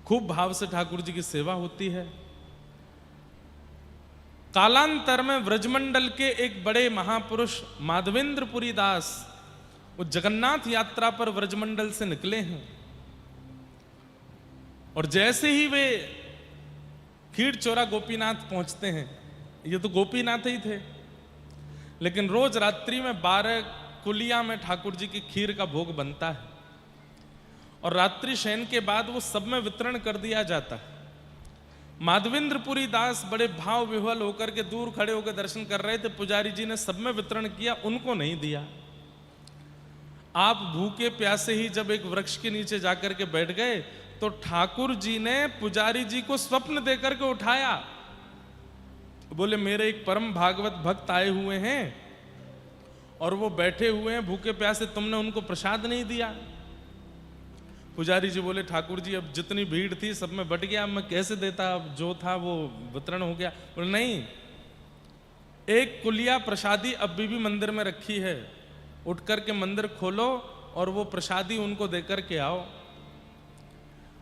खूब भाव से ठाकुर जी की सेवा होती है। कालांतर में व्रजमंडल के एक बड़े महापुरुष माधवेंद्रपुरी दास वो जगन्नाथ यात्रा पर व्रजमंडल से निकले हैं, और जैसे ही वे खीर चोरा गोपीनाथ पहुंचते हैं, ये तो गोपीनाथ ही थे, लेकिन रोज रात्रि में 12 कुलिया में ठाकुर जी की खीर का भोग बनता है, और रात्रि शयन के बाद वो सब में वितरण कर दिया जाता है। माधवेंद्रपुरी दास बड़े भाव विह्वल होकर के दूर खड़े होकर दर्शन कर रहे थे। पुजारी जी ने सब में वितरण किया, उनको नहीं दिया। आप भूखे प्यासे ही जब एक वृक्ष के नीचे जाकर के बैठ गए तो ठाकुर जी ने पुजारी जी को स्वप्न देकर के उठाया। बोले मेरे एक परम भागवत भक्त आए हुए हैं और वो बैठे हुए हैं भूखे प्यासे, तुमने उनको प्रसाद नहीं दिया। पुजारी जी बोले ठाकुर जी अब जितनी भीड़ थी सब में बट गया, मैं कैसे देता, अब जो था वो वितरण हो गया। बोले नहीं, एक कुलिया प्रसादी अब भी मंदिर में रखी है, उठ करके मंदिर खोलो और वो प्रसादी उनको देकर के आओ।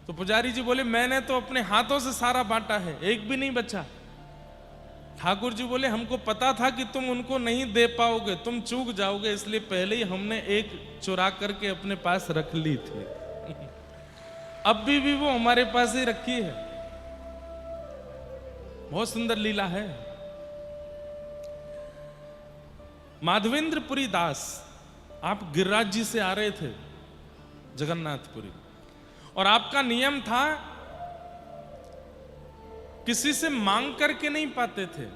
तो पुजारी जी बोले मैंने तो अपने हाथों से सारा बांटा है, एक भी नहीं बचा। ठाकुर जी बोले हमको पता था कि तुम उनको नहीं दे पाओगे, तुम चूक जाओगे, इसलिए पहले ही हमने एक चुरा करके अपने पास रख ली थी। अब भी वो हमारे पास ही रखी है। बहुत सुंदर लीला है। माधवेंद्रपुरी दास, आप गिरिराज जी से आ रहे थे जगन्नाथपुरी, और आपका नियम था किसी से मांग करके नहीं पाते थे,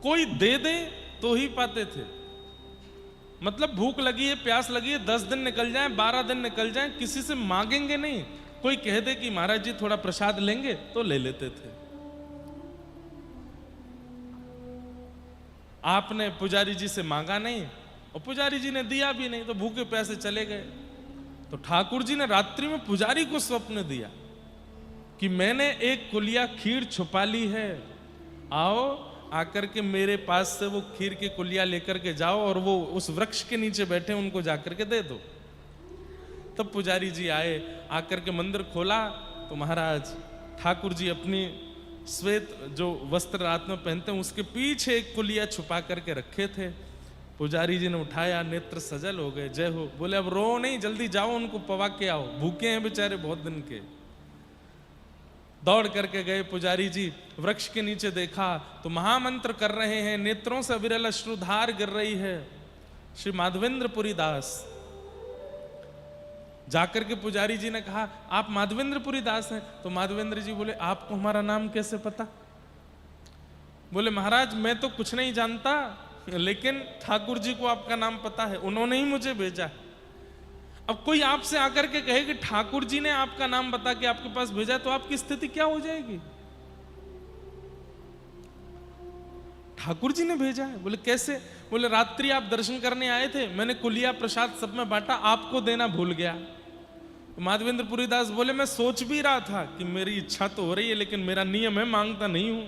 कोई दे दे तो ही पाते थे। मतलब भूख लगी है, प्यास लगी है, 10 दिन निकल जाए, 12 दिन निकल जाए, किसी से मांगेंगे नहीं। कोई कह दे कि महाराज जी थोड़ा प्रसाद लेंगे तो ले लेते थे। आपने पुजारी जी से मांगा नहीं और पुजारी जी ने दिया भी नहीं, तो भूखे प्यासे चले गए। तो ठाकुर जी ने रात्रि में पुजारी को स्वप्न दिया कि मैंने एक कुलिया खीर छुपा ली है, आओ आकर के मेरे पास से वो खीर की कुलिया लेकर के जाओ और वो उस वृक्ष के नीचे बैठे उनको जाकर के दे दो। तब पुजारी जी आए, आकर के मंदिर खोला तो महाराज ठाकुर जी अपनी श्वेत जो वस्त्र रात में पहनते हैं उसके पीछे एक कुलिया छुपा करके रखे थे। पुजारी जी ने उठाया, नेत्र सजल हो गए, जय हो। बोले अब रो नहीं, जल्दी जाओ उनको पवा के आओ, भूखे हैं बेचारे बहुत दिन के। दौड़ करके गए पुजारी जी, वृक्ष के नीचे देखा तो महामंत्र कर रहे हैं, नेत्रों से अविरल अश्रुधार गिर रही है। श्री माधवेंद्रपुरी दास जाकर के पुजारी जी ने कहा आप माधवेंद्रपुरी दास हैं? तो माधवेंद्र जी बोले आपको हमारा नाम कैसे पता? बोले महाराज मैं तो कुछ नहीं जानता, लेकिन ठाकुर जी को आपका नाम पता है, उन्होंने ही मुझे भेजा है। अब कोई आपसे आकर के कहे कि ठाकुर जी ने आपका नाम बता के आपके पास भेजा, तो आपकी स्थिति क्या हो जाएगी? ठाकुर जी ने भेजा है। बोले कैसे? बोले रात्रि आप दर्शन करने आए थे, मैंने कुलिया प्रसाद सब में बांटा, आपको देना भूल गया। तो माधवेंद्रपुरी दास बोले मैं सोच भी रहा था कि मेरी इच्छा तो हो रही है, लेकिन मेरा नियम है मांगता नहीं हूं।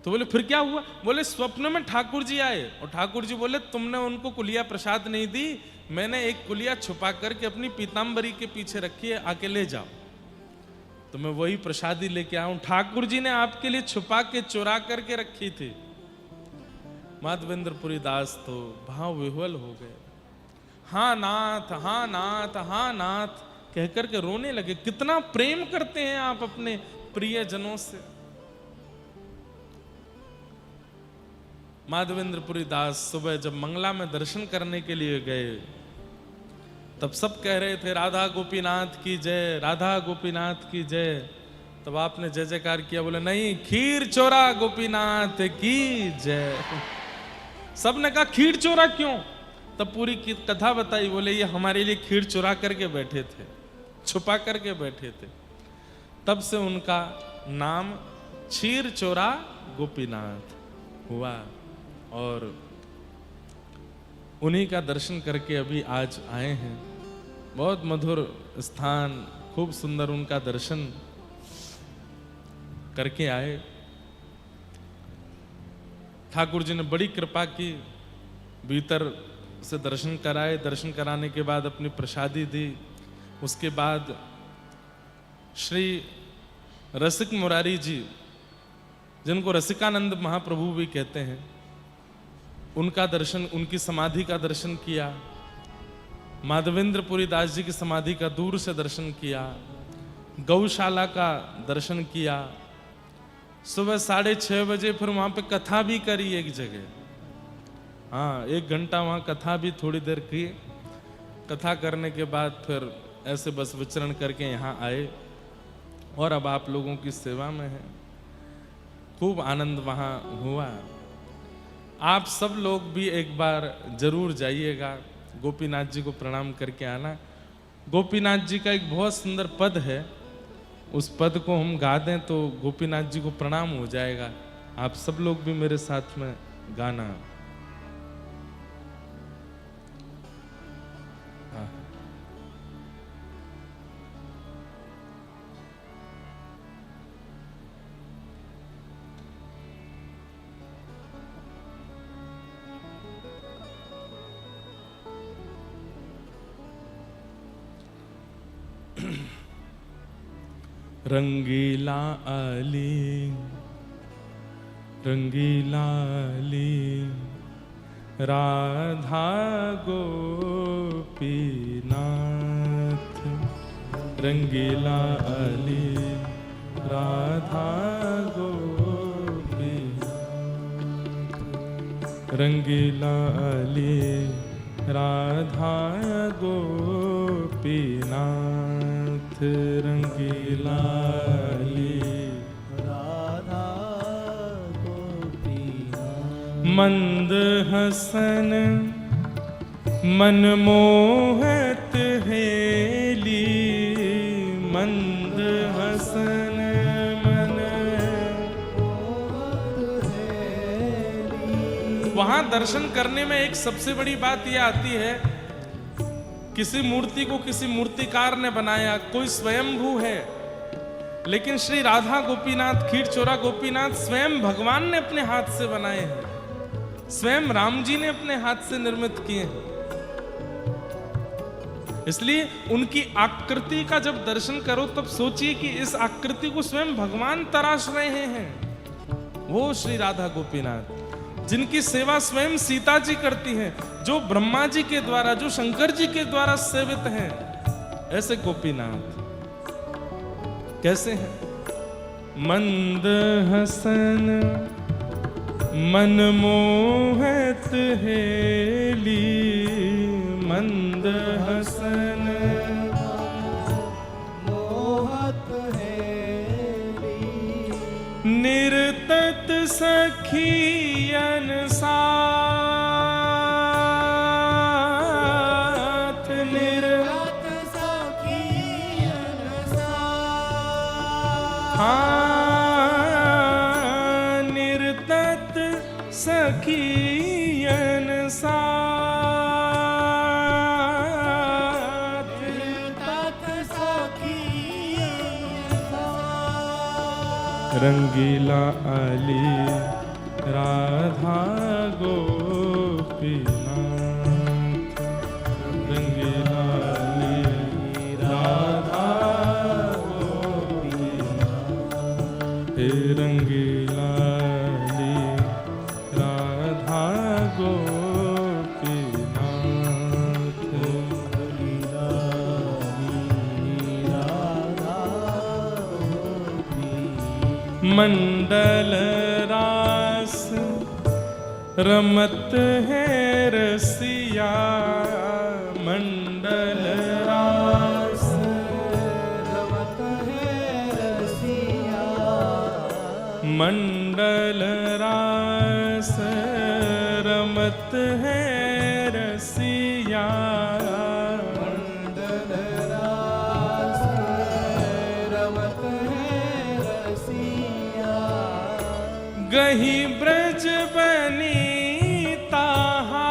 तो बोले फिर क्या हुआ? बोले स्वप्न में ठाकुर जी आए और ठाकुर जी बोले तुमने उनको कुलिया प्रसाद नहीं दी, मैंने एक कुलिया छुपा करके अपनी पीताम्बरी के पीछे रखी है, आके ले जाओ। तो मैं वही प्रसादी लेके आऊं, ठाकुर जी ने आपके लिए छुपा के चुरा करके रखी थी। माधवेंद्रपुरी दास तो भाव विह्वल हो गए। हाँ नाथ, हाँ नाथ, हाँ नाथ कहकर के रोने लगे। कितना प्रेम करते हैं आप अपने प्रियजनों से। माधवेंद्रपुरी दास सुबह जब मंगला में दर्शन करने के लिए गए तब सब कह रहे थे राधा गोपीनाथ की जय, राधा गोपीनाथ की जय। तब आपने जय जयकार किया, बोले नहीं, खीर चोरा गोपीनाथ की जय। सबने कहा खीर चोरा क्यों? तब पूरी कथा बताई। बोले ये हमारे लिए खीर चुरा करके बैठे थे, छुपा करके बैठे थे। तब से उनका नाम क्षीर चोरा गोपीनाथ हुआ और उन्हीं का दर्शन करके अभी आज आए हैं। बहुत मधुर स्थान, खूब सुंदर उनका दर्शन करके आए। ठाकुर जी ने बड़ी कृपा की, भीतर से दर्शन कराए, दर्शन कराने के बाद अपनी प्रसादी दी। उसके बाद श्री रसिक मुरारी जी, जिनको रसिकानंद महाप्रभु भी कहते हैं, उनका दर्शन, उनकी समाधि का दर्शन किया। माधवेंद्रपुरी दास जी की समाधि का दूर से दर्शन किया। गौशाला का दर्शन किया। सुबह 6:30 बजे फिर वहां पे कथा भी करी एक जगह। हाँ, 1 घंटा वहां कथा भी थोड़ी देर की। कथा करने के बाद फिर ऐसे बस विचरण करके यहाँ आए और अब आप लोगों की सेवा में है। खूब आनंद वहाँ हुआ। आप सब लोग भी एक बार जरूर जाइएगा, गोपीनाथ जी को प्रणाम करके आना। गोपीनाथ जी का एक बहुत सुंदर पद है, उस पद को हम गा दें तो गोपीनाथ जी को प्रणाम हो जाएगा। आप सब लोग भी मेरे साथ में गाना। हाँ। रंगीला अली, रंगीला अली, राधा गोपीनाथ। रंगीला अली, राधा गोपीनाथ। रंगीला अली, राधा गोपीनाथ। रंगीला अली, राधा गोपीनाथ। मंद हसन मनमोहत हेली, मंद हसन मनमोहत हेली। वहां दर्शन करने में एक सबसे बड़ी बात यह आती है, किसी मूर्ति को किसी मूर्तिकार ने बनाया, कोई स्वयंभू है, लेकिन श्री राधा गोपीनाथ, खीरचोरा गोपीनाथ स्वयं भगवान ने अपने हाथ से बनाए हैं, स्वयं राम जी ने अपने हाथ से निर्मित किए हैं। इसलिए उनकी आकृति का जब दर्शन करो तब सोचिए कि इस आकृति को स्वयं भगवान तराश रहे हैं। वो श्री राधा गोपीनाथ, जिनकी सेवा स्वयं सीता जी करती हैं, जो ब्रह्मा जी के द्वारा, जो शंकर जी के द्वारा सेवित हैं, ऐसे गोपीनाथ कैसे हैं? मंद हसन मनमोहत हेली, मंद हसन मोहत हेली। निर्तत सखियन साथ, निर्तत सखियन साथ। हाँ, निर्तत सखियन साथ, निर्तत सखियन साथ। रंगीला अली, राधा गोपीनाथ। रंगीला अली, राधा गोपीनाथ। हे रंगीला अली, राधा गोपीनाथ। रंगीला अली, राधा गोपीनाथ। मंडल रास रमत है रसिया, मंडल रास रमत है रसिया। मंडल रास रमत है रसिया। मंडल रास रमत है रसिया। गही ब्रज बनी ताहात,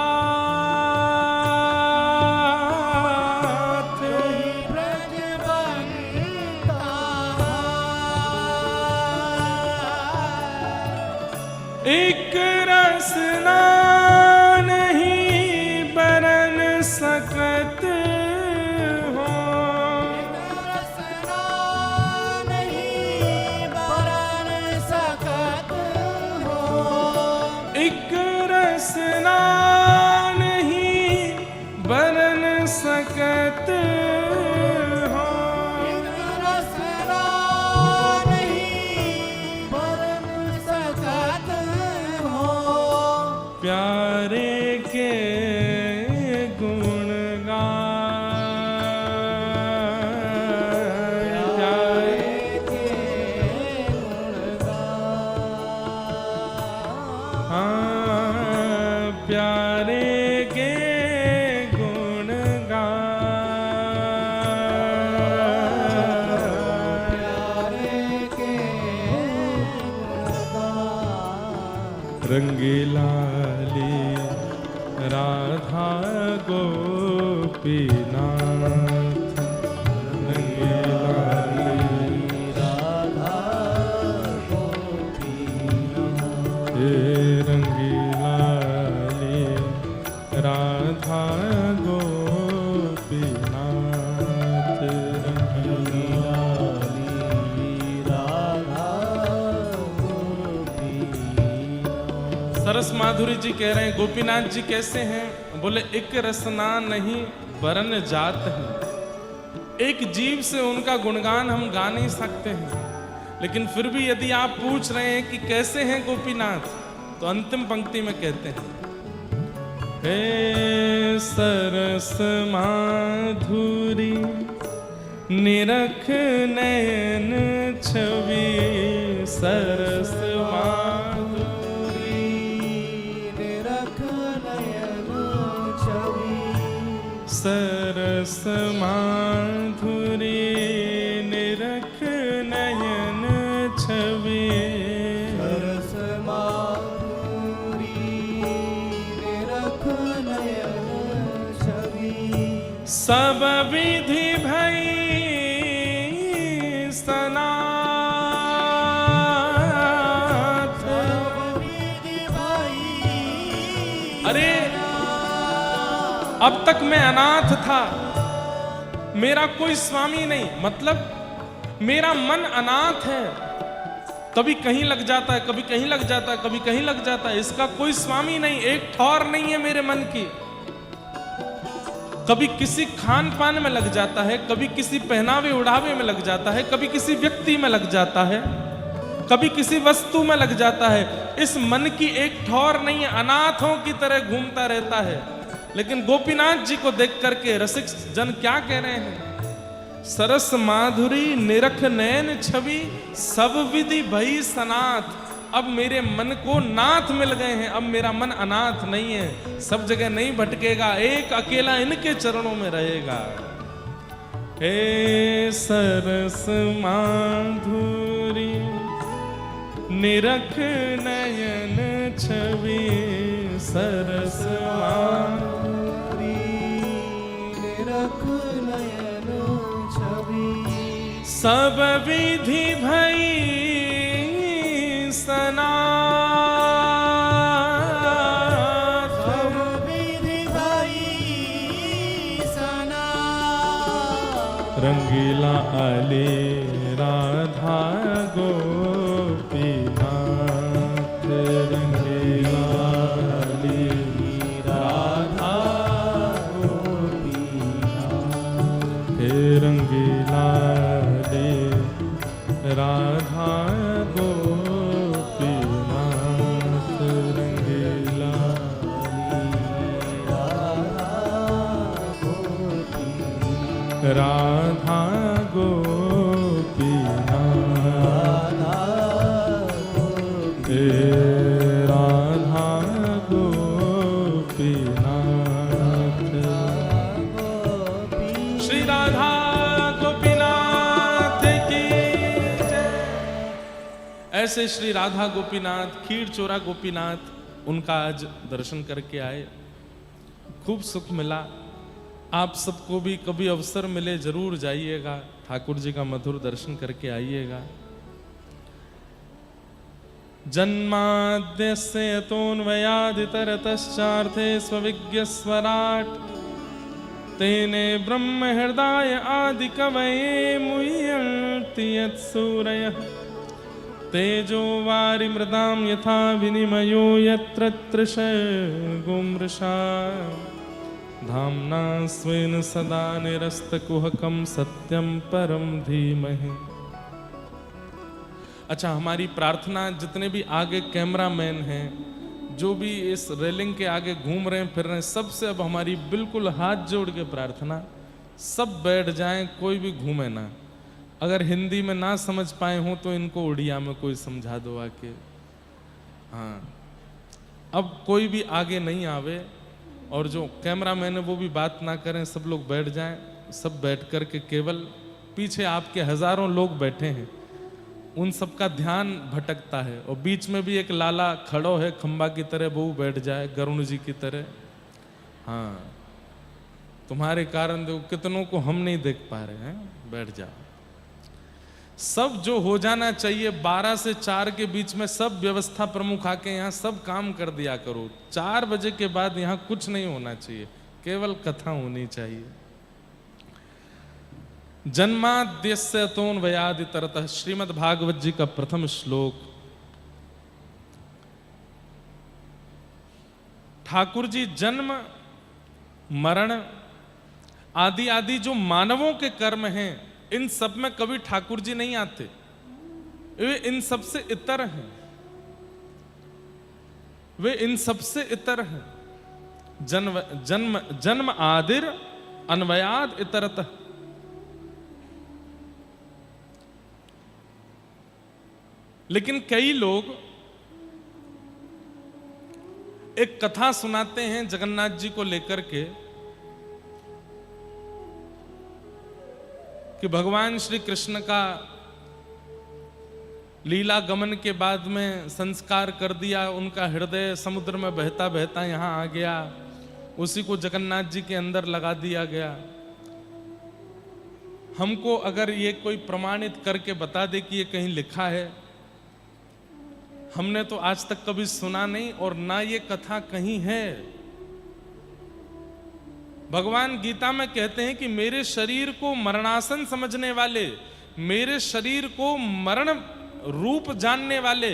गही ब्रज बनी ताहात। एक रसना नहीं बरन सकत हो, एक रसना रंगीलाली राधा गोपीनाथ, रंगीलाली राधा गोपीनाथ, रंगीलाली राधा गोपीनाथ, रंगीलाली राधा गोपीनाथ। सरस माधुरी जी कह रहे हैं गोपीनाथ जी कैसे हैं? बोले एक रसना नहीं बरन जात है। एक जीव से उनका गुणगान हम गा नहीं सकते हैं, लेकिन फिर भी यदि आप पूछ रहे हैं कि कैसे हैं गोपीनाथ, तो अंतिम पंक्ति में कहते हैं, हे सरस माधुरी निरख नयन छवि, सरस माधुरी निरख नयन छवि, सरस माधुरी निरख नयन छवि, सरस माधुरी निरख नयन छवि, सब विधि भई सनाथ। विधि भाई। अरे अब तक मैं अनाथ था, मेरा कोई स्वामी नहीं, मतलब मेरा मन अनाथ है, कभी कहीं लग जाता है, कभी कहीं लग जाता है, कभी कहीं लग जाता है, इसका कोई स्वामी नहीं, एक ठौर नहीं है मेरे मन की। कभी किसी खान पान में लग जाता है, कभी किसी पहनावे उड़ावे में लग जाता है, कभी किसी व्यक्ति में लग जाता है, कभी किसी वस्तु में लग जाता है। इस मन की एक ठौर नहीं है, अनाथों की तरह घूमता रहता है। लेकिन गोपीनाथ जी को देख करके रसिक जन क्या कह रहे हैं? सरस माधुरी निरख नयन छवि, सब विधि भई सनाथ। अब मेरे मन को नाथ मिल गए हैं, अब मेरा मन अनाथ नहीं है, सब जगह नहीं भटकेगा, एक अकेला इनके चरणों में रहेगा। हे सरस माधुरी निरख नयन छवि, सरस माधुरी निरख नयन छवि, सब विधि भई सनाथ। सब विधि भई सनाथ। रंगीला आली राधा गोपीनाथ, रंगीला आली राधा गोपीनाथ, हे रंगीला आली राधा गोपीनाथ, रंगीला राधा गोपीनाथ, हे राधा गोपीनाथ। श्री राधा गोपीनाथ की जय। ऐसे श्री राधा गोपीनाथ, खीर चोरा गोपीनाथ, उनका आज दर्शन करके आए, खूब सुख मिला। आप सबको भी कभी अवसर मिले जरूर जाइएगा, ठाकुर जी का मधुर दर्शन करके आइएगा। जन्माद्यस्य यतोऽन्वयादितरतश्चार्थे स्वविज्ञस्वराट् तेने ब्रह्म हृदय आदि कवये मुह्यन्ति यत्सूरयः तेजो वारिमृदां यथा विनिमयो यत्र तृषगुमृषा धाम्ना स्वेन सदा निरस्तकुहकं सत्यं परम धीमहि। अच्छा, हमारी प्रार्थना, जितने भी आगे कैमरामैन हैं, जो भी इस रेलिंग के आगे घूम रहे हैं फिर रहे हैं, सबसे अब हमारी बिल्कुल हाथ जोड़ के प्रार्थना, सब बैठ जाएं, कोई भी घूमे ना। अगर हिंदी में ना समझ पाए हों तो इनको उड़िया में कोई समझा दो आके। हाँ, अब कोई भी आगे नहीं आवे, और जो कैमरामैन है वो भी बात ना करें, सब लोग बैठ जाएं। सब बैठ कर के केवल पीछे आपके हजारों लोग बैठे हैं, उन सबका ध्यान भटकता है। और बीच में भी एक लाला खड़ो है खंबा की तरह, वो बैठ जाए गरुण जी की तरह। हाँ, तुम्हारे कारण देखो कितनों को हम नहीं देख पा रहे हैं, बैठ जाओ। सब जो हो जाना चाहिए 12 से 4 के बीच में, सब व्यवस्था प्रमुख आके यहाँ सब काम कर दिया करो। 4 बजे के बाद यहाँ कुछ नहीं होना चाहिए, केवल कथा होनी चाहिए। जन्माद्यस्य तोन्वयादितरतः, श्रीमद् भागवत जी का प्रथम श्लोक। ठाकुर जी जन्म मरण आदि आदि जो मानवों के कर्म हैं, इन सब में कभी ठाकुर जी नहीं आते, वे इन सब से इतर हैं, वे इन सब से इतर हैं। जन्म आदिर अन्वयाद इतरतः। लेकिन कई लोग एक कथा सुनाते हैं जगन्नाथ जी को लेकर के कि भगवान श्री कृष्ण का लीला गमन के बाद में संस्कार कर दिया, उनका हृदय समुद्र में बहता बहता यहां आ गया, उसी को जगन्नाथ जी के अंदर लगा दिया गया। हमको अगर ये कोई प्रमाणित करके बता दे कि ये कहीं लिखा है, हमने तो आज तक कभी सुना नहीं और ना ये कथा कहीं है। भगवान गीता में कहते हैं कि मेरे शरीर को मरणासन समझने वाले, मेरे शरीर को मरण रूप जानने वाले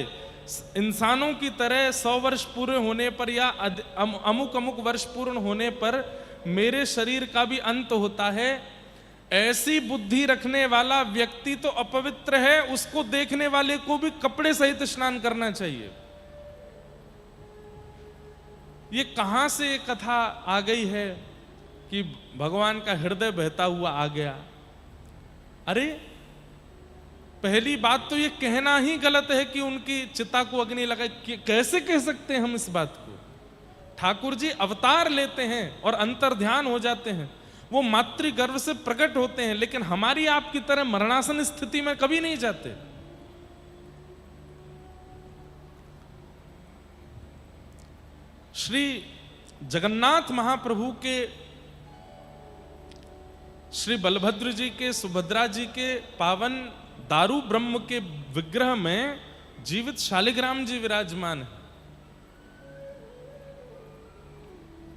इंसानों की तरह 100 वर्ष पूरे होने पर या अमुक अमुक वर्ष पूर्ण होने पर मेरे शरीर का भी अंत होता है, ऐसी बुद्धि रखने वाला व्यक्ति तो अपवित्र है, उसको देखने वाले को भी कपड़े सहित स्नान करना चाहिए। ये कहां से ये कथा आ गई है कि भगवान का हृदय बहता हुआ आ गया? अरे पहली बात तो ये कहना ही गलत है कि उनकी चिता को अग्नि लगाई। कैसे कह सकते हैं हम इस बात को? ठाकुर जी अवतार लेते हैं और अंतर ध्यान हो जाते हैं, वो मातृ गर्भ से प्रकट होते हैं, लेकिन हमारी आपकी तरह मरणासन स्थिति में कभी नहीं जाते। श्री जगन्नाथ महाप्रभु के, श्री बलभद्र जी के, सुभद्रा जी के पावन दारू ब्रह्म के विग्रह में जीवित शालिग्राम जी विराजमान है।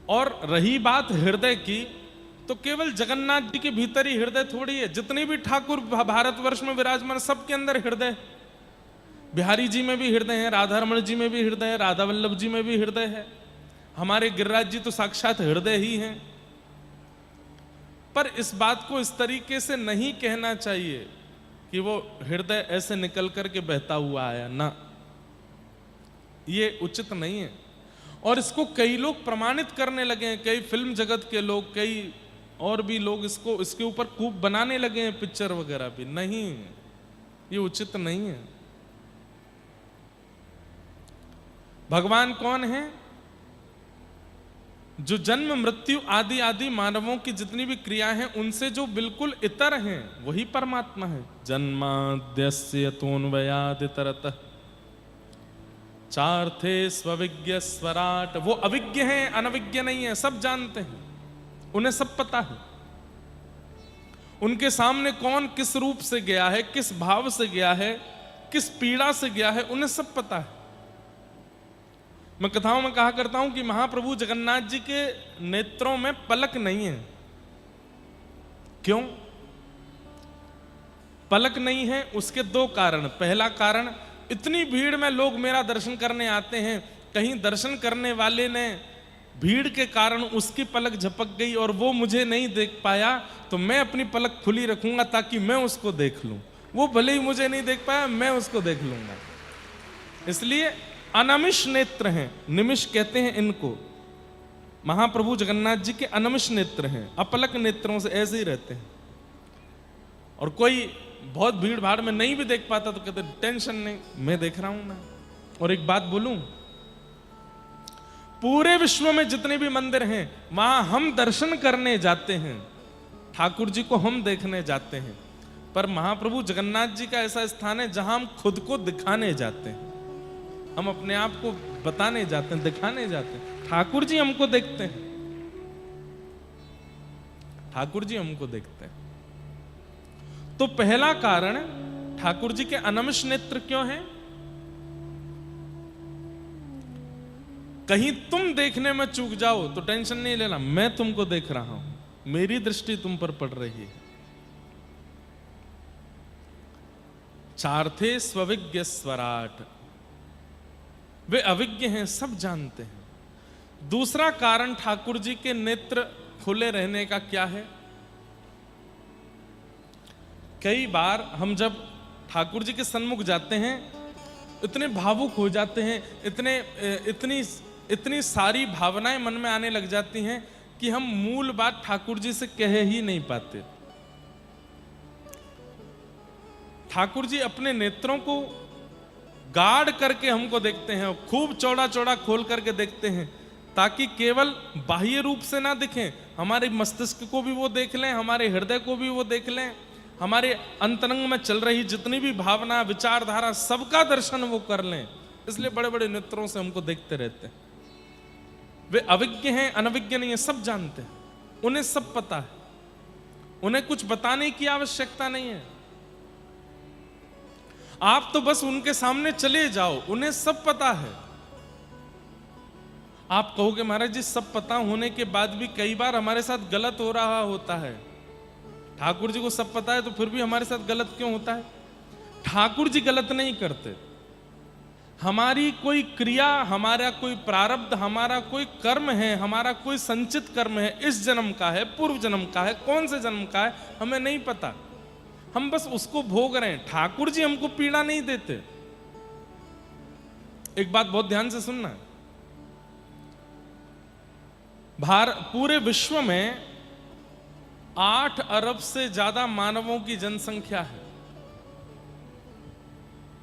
और रही बात हृदय की, तो केवल जगन्नाथ जी के भीतर ही हृदय थोड़ी है, जितने भी ठाकुर भारतवर्ष में विराजमान सबके अंदर हृदय। बिहारी जी में भी हृदय है, राधारमण जी में भी हृदय है, राधा वल्लभ जी में भी हृदय है, हमारे गिरिराज जी तो साक्षात हृदय ही हैं। पर इस बात को इस तरीके से नहीं कहना चाहिए कि वो हृदय ऐसे निकल करके बहता हुआ आया ना, ये उचित नहीं है। और इसको कई लोग प्रमाणित करने लगे हैं, कई फिल्म जगत के लोग, कई और भी लोग इसको इसके ऊपर खूब बनाने लगे हैं, पिक्चर वगैरह भी। नहीं, ये उचित नहीं है। भगवान कौन है? जो जन्म मृत्यु आदि आदि मानवों की जितनी भी क्रिया हैं उनसे जो बिल्कुल इतर हैं, वही परमात्मा है। जन्माद्यस्य तोन्वयादितरतः चार्थे स्वविज्ञ स्वराट। वो अविज्ञ हैं, अनविज्ञ नहीं है, सब जानते हैं, उन्हें सब पता है। उनके सामने कौन किस रूप से गया है, किस भाव से गया है, किस पीड़ा से गया है, उन्हें सब पता है। मैं कथाओं में कहा करता हूं कि महाप्रभु जगन्नाथ जी के नेत्रों में पलक नहीं है। क्यों पलक नहीं है? उसके 2 कारण। पहला कारण, इतनी भीड़ में लोग मेरा दर्शन करने आते हैं, कहीं दर्शन करने वाले ने भीड़ के कारण उसकी पलक झपक गई और वो मुझे नहीं देख पाया, तो मैं अपनी पलक खुली रखूंगा ताकि मैं उसको देख लूं। वो भले ही मुझे नहीं देख पाया, मैं उसको देख लूंगा। इसलिए अनमिष नेत्र हैं, निमिष कहते हैं इनको। महाप्रभु जगन्नाथ जी के अनमिष नेत्र हैं, अपलक नेत्रों से ऐसे ही रहते हैं। और कोई बहुत भीड़ भाड़ में नहीं भी देख पाता तो कहते टेंशन नहीं, मैं देख रहा हूं ना। और एक बात बोलूं, पूरे विश्व में जितने भी मंदिर हैं वहां हम दर्शन करने जाते हैं, ठाकुर जी को हम देखने जाते हैं, पर महाप्रभु जगन्नाथ जी का ऐसा स्थान है जहां हम खुद को दिखाने जाते हैं, हम अपने आप को बताने जाते हैं, दिखाने जाते हैं। ठाकुर जी हमको देखते हैं, ठाकुर जी हमको देखते हैं। तो पहला कारण, ठाकुर जी के अनमिष नेत्र क्यों हैं? कहीं तुम देखने में चूक जाओ तो टेंशन नहीं लेना, मैं तुमको देख रहा हूं, मेरी दृष्टि तुम पर पड़ रही है। चार्थे स्वविज्ञ स्वराट, वे अविज्ञ हैं, सब जानते हैं। दूसरा कारण ठाकुर जी के नेत्र खुले रहने का क्या है? कई बार हम जब ठाकुर जी के सन्मुख जाते हैं, इतने भावुक हो जाते हैं, इतनी सारी भावनाएं मन में आने लग जाती हैं कि हम मूल बात ठाकुर जी से कह ही नहीं पाते। ठाकुर जी अपने नेत्रों को गाढ़ करके हमको देखते हैं, खूब चौड़ा चौड़ा खोल करके देखते हैं, ताकि केवल बाह्य रूप से ना दिखें, हमारे मस्तिष्क को भी वो देख लें, हमारे हृदय को भी वो देख लें, हमारे अंतरंग में चल रही जितनी भी भावना, विचारधारा, सबका दर्शन वो कर लें। इसलिए बड़े बड़े नेत्रों से हमको देखते रहते हैं। वे अविज्ञ हैं, अनविज्ञ नहीं है, सब जानते हैं, उन्हें सब पता है, उन्हें कुछ बताने की आवश्यकता नहीं है। आप तो बस उनके सामने चले जाओ, उन्हें सब पता है। आप कहोगे महाराज जी सब पता होने के बाद भी कई बार हमारे साथ गलत हो रहा होता है। ठाकुर जी को सब पता है तो फिर भी हमारे साथ गलत क्यों होता है? ठाकुर जी गलत नहीं करते। हमारी कोई क्रिया, हमारा कोई प्रारब्ध, हमारा कोई कर्म है, हमारा कोई संचित कर्म है, इस जन्म का है, पूर्व जन्म का है, कौन से जन्म का है, हमें नहीं पता, हम बस उसको भोग रहे हैं। ठाकुर जी हमको पीड़ा नहीं देते। एक बात बहुत ध्यान से सुनना, पूरे विश्व में 8 अरब से ज्यादा मानवों की जनसंख्या है।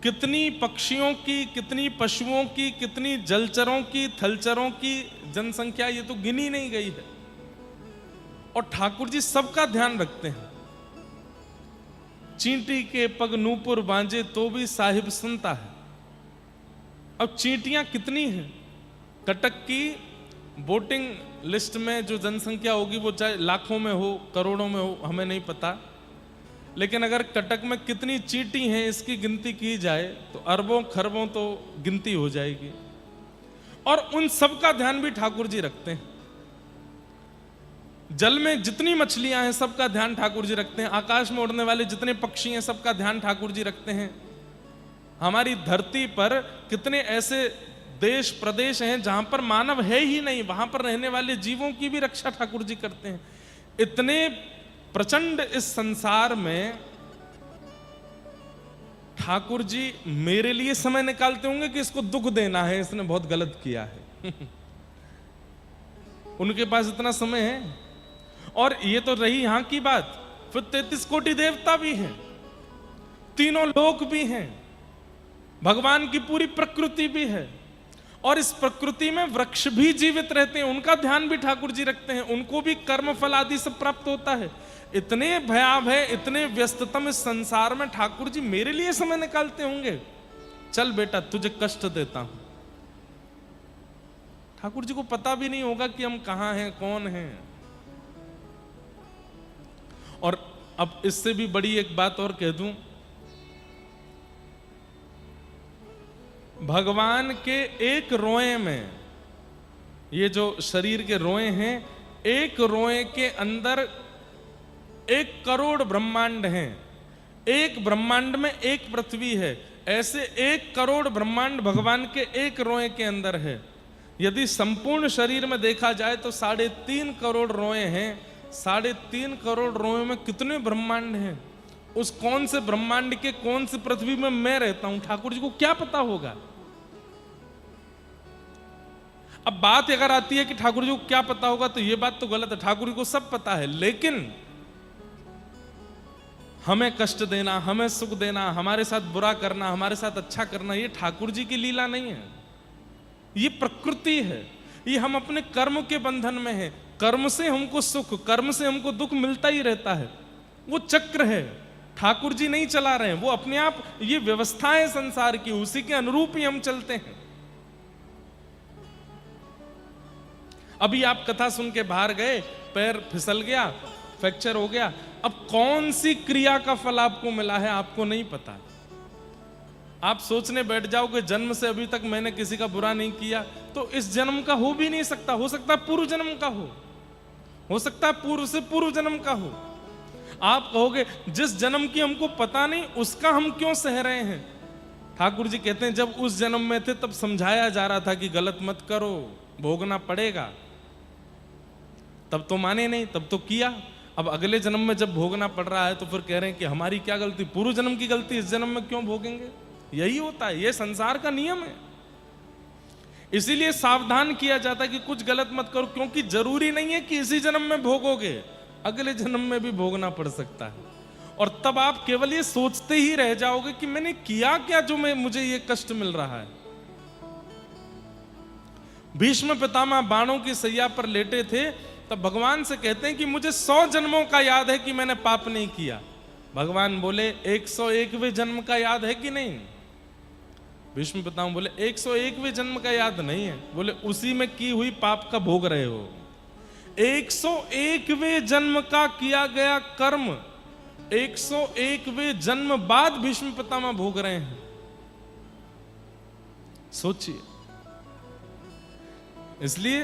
कितनी पक्षियों की, कितनी पशुओं की, कितनी जलचरों की, थलचरों की जनसंख्या, ये तो गिनी नहीं गई है। और ठाकुर जी सबका ध्यान रखते हैं। चींटी के पग नूपुर बांजे तो भी साहिब सुनता है। अब चींटियां कितनी हैं? कटक की वोटिंग लिस्ट में जो जनसंख्या होगी वो चाहे लाखों में हो, करोड़ों में हो, हमें नहीं पता, लेकिन अगर कटक में कितनी चींटी हैं इसकी गिनती की जाए तो अरबों खरबों तो गिनती हो जाएगी। और उन सब का ध्यान भी ठाकुर जी रखते हैं। जल में जितनी मछलियां हैं सबका ध्यान ठाकुर जी रखते हैं। आकाश में उड़ने वाले जितने पक्षी हैं सबका ध्यान ठाकुर जी रखते हैं। हमारी धरती पर कितने ऐसे देश प्रदेश हैं जहां पर मानव है ही नहीं, वहां पर रहने वाले जीवों की भी रक्षा ठाकुर जी करते हैं। इतने प्रचंड इस संसार में ठाकुर जी मेरे लिए समय निकालते होंगे कि इसको दुख देना है, इसने बहुत गलत किया है। उनके पास इतना समय है। और ये तो रही यहां की बात, फिर 33 कोटि देवता भी हैं, तीनों लोक भी हैं, भगवान की पूरी प्रकृति भी है, और इस प्रकृति में वृक्ष भी जीवित रहते हैं, उनका ध्यान भी ठाकुर जी रखते हैं, उनको भी कर्म फल आदि सब प्राप्त होता है। इतने भयावह है, इतने व्यस्ततम इस संसार में ठाकुर जी मेरे लिए समय निकालते होंगे। चल बेटा तुझे कष्ट देता हूं। ठाकुर जी को पता भी नहीं होगा कि हम कहां हैं, कौन हैं। और अब इससे भी बड़ी एक बात और कह दूं, भगवान के एक रोए में, ये जो शरीर के रोए हैं, एक रोए के अंदर 1 करोड़ ब्रह्मांड हैं। एक ब्रह्मांड में एक पृथ्वी है। ऐसे 1 करोड़ ब्रह्मांड भगवान के एक रोए के अंदर है। यदि संपूर्ण शरीर में देखा जाए तो 3.5 करोड़ रोए हैं। 3.5 करोड़ रोए में कितने ब्रह्मांड हैं? उस कौन से ब्रह्मांड के कौन सी पृथ्वी में मैं रहता हूं, ठाकुर जी को क्या पता होगा? अब बात अगर आती है कि ठाकुर जी को क्या पता होगा, तो यह बात तो गलत है। ठाकुर जी को सब पता है, लेकिन हमें कष्ट देना, हमें सुख देना, हमारे साथ बुरा करना, हमारे साथ अच्छा करना, ये ठाकुर जी की लीला नहीं है, ये प्रकृति है। ये हम अपने कर्म के बंधन में हैं। कर्म से हमको सुख, कर्म से हमको दुख मिलता ही रहता है। वो चक्र है। ठाकुर जी नहीं चला रहे हैं, वो अपने आप, ये व्यवस्थाएं संसार की, उसी के अनुरूप ही हम चलते हैं। अभी आप कथा सुन के बाहर गए, पैर फिसल गया, फ्रैक्चर हो गया, अब कौन सी क्रिया का फल आपको मिला है आपको नहीं पता। आप सोचने बैठ जाओगे जन्म से अभी तक मैंने किसी का बुरा नहीं किया, तो इस जन्म का हो भी नहीं सकता। हो सकता है पूर्व जन्म का हो सकता है पूर्व से पूर्व जन्म का हो। आप कहोगे जिस जन्म की हमको पता नहीं उसका हम क्यों सह रहे हैं। ठाकुर जी कहते हैं जब उस जन्म में थे तब समझाया जा रहा था कि गलत मत करो, भोगना पड़ेगा, तब तो माने नहीं, तब तो किया। अब अगले जन्म में जब भोगना पड़ रहा है तो फिर कह रहे हैं कि हमारी क्या गलती, पूर्व जन्म की गलती इस जन्म में क्यों भोगेंगे। यही होता है, यह संसार का नियम है। इसीलिए सावधान किया जाता है कि कुछ गलत मत करो, क्योंकि जरूरी नहीं है कि इसी जन्म में भोगोगे, अगले जन्म में भी भोगना पड़ सकता है। और तब आप केवल ये सोचते ही रह जाओगे कि मैंने किया क्या जो मुझे ये कष्ट मिल रहा है। भीष्म पितामह बाणों की सैया पर लेटे थे, तब भगवान से कहते हैं कि मुझे 100 जन्मों का याद है कि मैंने पाप नहीं किया। भगवान बोले 101वें जन्म का याद है कि नहीं। भीष्म पितामह बोले 101वें जन्म का याद नहीं है। बोले उसी में की हुई पाप का भोग रहे हो। 101वें जन्म का किया गया कर्म 101वें जन्म बाद भीष्म पितामह भोग रहे हैं। सोचिए। इसलिए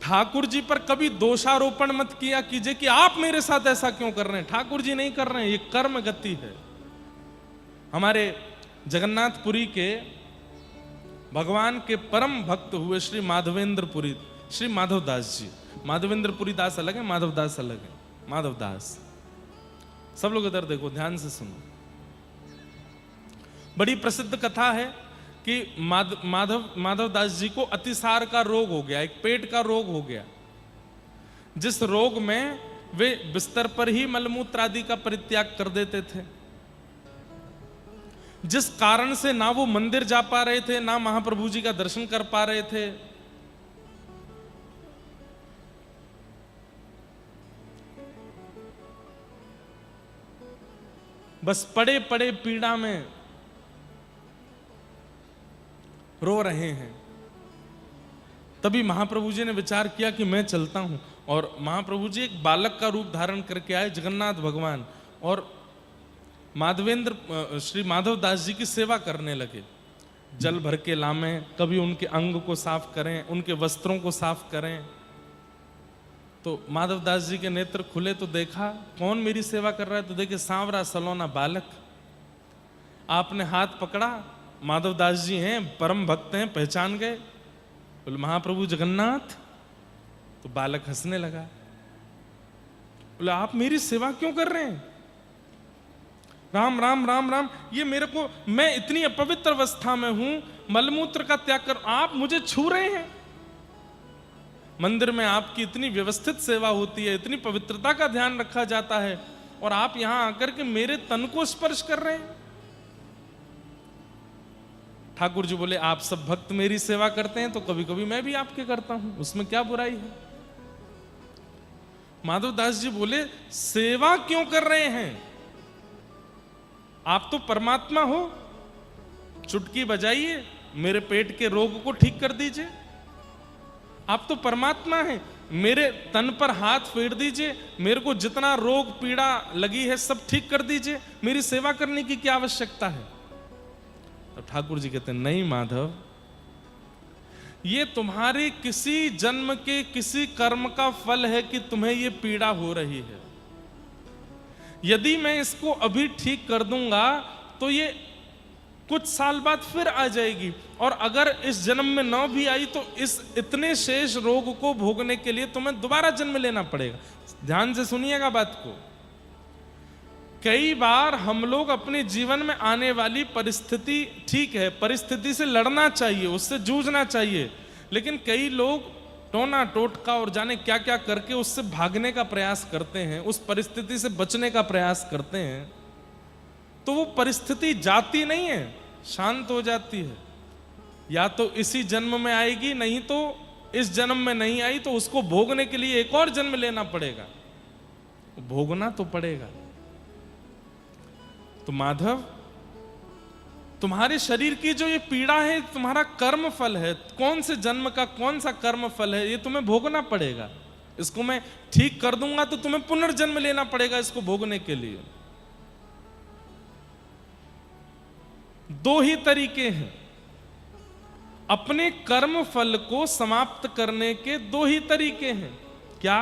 ठाकुर जी पर कभी दोषारोपण मत किया कीजिए कि आप मेरे साथ ऐसा क्यों कर रहे हैं। ठाकुर जी नहीं कर रहे हैं, ये कर्म गति है। हमारे जगन्नाथपुरी के भगवान के परम भक्त हुए श्री माधवेंद्रपुरी, श्री माधवदास जी। माधवेंद्रपुरी दास अलग है, माधवदास अलग है। माधवदास, सब लोग इधर देखो, ध्यान से सुनो। बड़ी प्रसिद्ध कथा है कि माधवदास जी को अतिसार का रोग हो गया, एक पेट का रोग हो गया, जिस रोग में वे बिस्तर पर ही मलमूत्र आदि का परित्याग कर देते थे, जिस कारण से ना वो मंदिर जा पा रहे थे, ना महाप्रभु जी का दर्शन कर पा रहे थे। बस पड़े पड़े पीड़ा में रो रहे हैं। तभी महाप्रभु जी ने विचार किया कि मैं चलता हूं, और महाप्रभु जी एक बालक का रूप धारण करके आए, जगन्नाथ भगवान, और श्री माधवदास जी की सेवा करने लगे। जल भर के लामें, कभी उनके अंग को साफ करें, उनके वस्त्रों को साफ करें। तो माधवदास जी के नेत्र खुले तो देखा कौन मेरी सेवा कर रहा है, तो देखे सांवरा सलोना बालक। आपने हाथ पकड़ा, माधवदास जी हैं, परम भक्त हैं, पहचान गए। बोले महाप्रभु जगन्नाथ। तो बालक हंसने लगा। बोले आप मेरी सेवा क्यों कर रहे हैं। राम राम राम राम, ये मेरे को, मैं इतनी अपवित्र अवस्था में हूं, मलमूत्र का त्याग कर, आप मुझे छू रहे हैं। मंदिर में आपकी इतनी व्यवस्थित सेवा होती है, इतनी पवित्रता का ध्यान रखा जाता है, और आप यहां आकर के मेरे तन को स्पर्श कर रहे हैं। ठाकुर जी बोले आप सब भक्त मेरी सेवा करते हैं, तो कभी कभी मैं भी आपके करता हूं, उसमें क्या बुराई है। माधवदास जी बोले सेवा क्यों कर रहे हैं, आप तो परमात्मा हो, चुटकी बजाइए, मेरे पेट के रोग को ठीक कर दीजिए। आप तो परमात्मा हैं, मेरे तन पर हाथ फेर दीजिए, मेरे को जितना रोग पीड़ा लगी है सब ठीक कर दीजिए, मेरी सेवा करने की क्या आवश्यकता है। तो ठाकुर जी कहते हैं नहीं माधव, ये तुम्हारे किसी जन्म के किसी कर्म का फल है कि तुम्हें ये पीड़ा हो रही है। यदि मैं इसको अभी ठीक कर दूंगा तो ये कुछ साल बाद फिर आ जाएगी, और अगर इस जन्म में न भी आई तो इस इतने शेष रोग को भोगने के लिए तुम्हें दोबारा जन्म लेना पड़ेगा। ध्यान से सुनिएगा बात को। कई बार हम लोग अपने जीवन में आने वाली परिस्थिति, ठीक है परिस्थिति से लड़ना चाहिए, उससे जूझना चाहिए, लेकिन कई लोग टोना टोटका और जाने क्या क्या करके उससे भागने का प्रयास करते हैं, उस परिस्थिति से बचने का प्रयास करते हैं, तो वो परिस्थिति जाती नहीं है, शांत हो जाती है। या तो इसी जन्म में आएगी, नहीं तो इस जन्म में नहीं आई तो उसको भोगने के लिए एक और जन्म लेना पड़ेगा, भोगना तो पड़ेगा। तो माधव, तुम्हारे शरीर की जो ये पीड़ा है तुम्हारा कर्म फल है, कौन से जन्म का कौन सा कर्म फल है, ये तुम्हें भोगना पड़ेगा। इसको मैं ठीक कर दूंगा तो तुम्हें पुनर्जन्म लेना पड़ेगा इसको भोगने के लिए। दो ही तरीके हैं, अपने कर्म फल को समाप्त करने के दो ही तरीके हैं। क्या?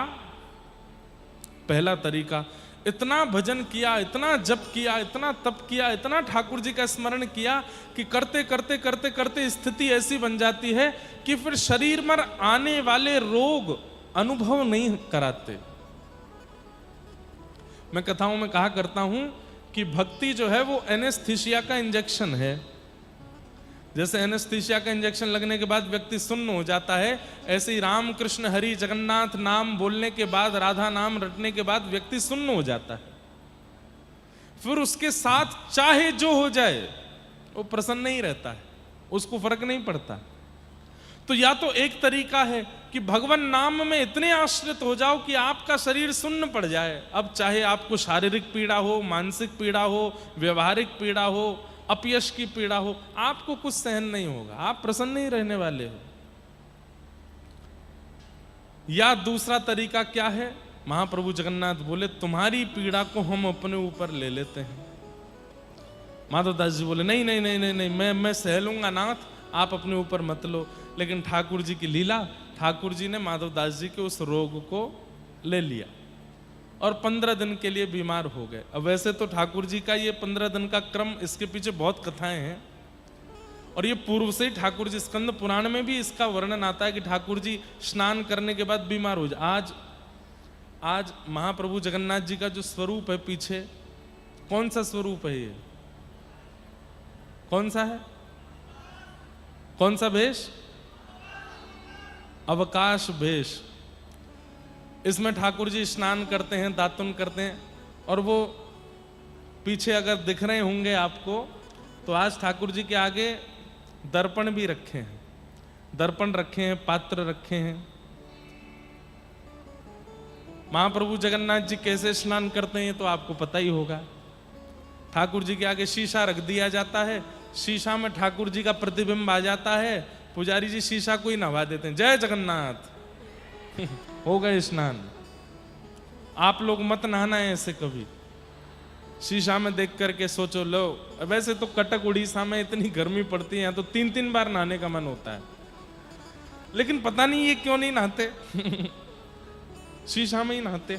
पहला तरीका, इतना भजन किया, इतना जप किया, इतना तप किया, इतना ठाकुर जी का स्मरण किया कि करते करते करते करते स्थिति ऐसी बन जाती है कि फिर शरीर में आने वाले रोग अनुभव नहीं कराते। मैं कथाओं में कहा करता हूं कि भक्ति जो है वो एनेस्थीसिया का इंजेक्शन है। जैसे एनेस्थीसिया का इंजेक्शन लगने के बाद व्यक्ति सुन्न हो जाता है, ऐसे ही राम कृष्ण हरि जगन्नाथ नाम बोलने के बाद, राधा नाम रटने के बाद व्यक्ति सुन्न हो जाता है। फिर उसके साथ चाहे जो हो जाए वो प्रसन्न नहीं रहता है, उसको फर्क नहीं पड़ता। तो या तो एक तरीका है कि भगवान नाम में इतने आश्रित हो जाओ कि आपका शरीर सुन्न पड़ जाए। अब चाहे आपको शारीरिक पीड़ा हो, मानसिक पीड़ा हो, व्यवहारिक पीड़ा हो, अपयश की पीड़ा हो, आपको कुछ सहन नहीं होगा, आप प्रसन्न ही रहने वाले हो। या दूसरा तरीका क्या है? महाप्रभु जगन्नाथ बोले तुम्हारी पीड़ा को हम अपने ऊपर ले लेते हैं। माधवदास जी बोले नहीं नहीं नहीं नहीं नहीं, मैं सह लूंगा नाथ, आप अपने ऊपर मत लो। लेकिन ठाकुर जी की लीला, ठाकुर जी ने माधवदास जी के उस रोग को ले लिया और 15 दिन के लिए बीमार हो गए। अब वैसे तो ठाकुर जी का ये 15 दिन का क्रम, इसके पीछे बहुत कथाएं हैं और ये पूर्व से ही ठाकुर जी, स्कंद पुराण में भी इसका वर्णन आता है कि ठाकुर जी स्नान करने के बाद बीमार हो जाए। आज महाप्रभु जगन्नाथ जी का जो स्वरूप है पीछे, कौन सा स्वरूप है ये? कौन सा है? कौन सा भेष? अवकाश भेष। इसमें ठाकुर जी स्नान करते हैं, दातुन करते हैं और वो पीछे अगर दिख रहे होंगे आपको तो आज ठाकुर जी के आगे दर्पण भी रखे हैं, दर्पण रखे हैं, पात्र रखे हैं। महाप्रभु जगन्नाथ जी कैसे स्नान करते हैं तो आपको पता ही होगा। ठाकुर जी के आगे शीशा रख दिया जाता है, शीशा में ठाकुर जी का प्रतिबिंब आ जाता है, पुजारी जी शीशा को ही नहा देते हैं, जय जगन्नाथ हो गए स्नान। आप लोग मत नहाना है ऐसे कभी, शीशा में देख करके सोचो लो। वैसे तो कटक उड़ीसा में इतनी गर्मी पड़ती है तो 3-3 बार नहाने का मन होता है, लेकिन पता नहीं ये क्यों नहीं नहाते शीशा में ही नहाते।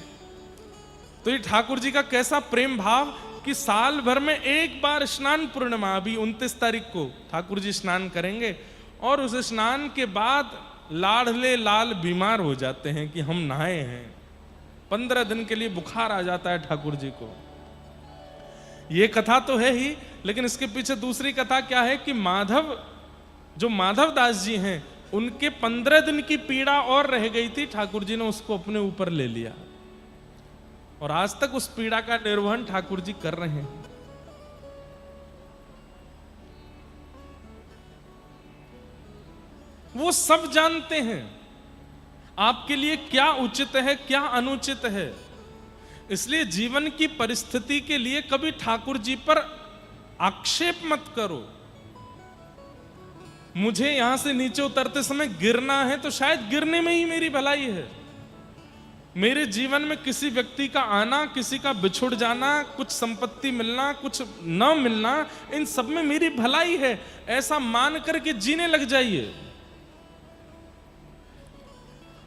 तो ये ठाकुर जी का कैसा प्रेम भाव कि साल भर में एक बार स्नान पूर्णिमा, अभी 29 तारीख को ठाकुर जी स्नान करेंगे और उस स्नान के बाद लाडले लाल बीमार हो जाते हैं कि हम नहाए हैं। 15 दिन के लिए बुखार आ जाता है ठाकुर जी को। ये कथा तो है ही, लेकिन इसके पीछे दूसरी कथा क्या है कि माधव, जो माधवदास जी हैं, उनके 15 दिन की पीड़ा और रह गई थी, ठाकुर जी ने उसको अपने ऊपर ले लिया और आज तक उस पीड़ा का निर्वहन ठाकुर जी कर रहे हैं। वो सब जानते हैं आपके लिए क्या उचित है, क्या अनुचित है। इसलिए जीवन की परिस्थिति के लिए कभी ठाकुर जी पर आक्षेप मत करो। मुझे यहां से नीचे उतरते समय गिरना है तो शायद गिरने में ही मेरी भलाई है। मेरे जीवन में किसी व्यक्ति का आना, किसी का बिछुड़ जाना, कुछ संपत्ति मिलना, कुछ न मिलना, इन सब में मेरी भलाई है, ऐसा मान करके जीने लग जाइए।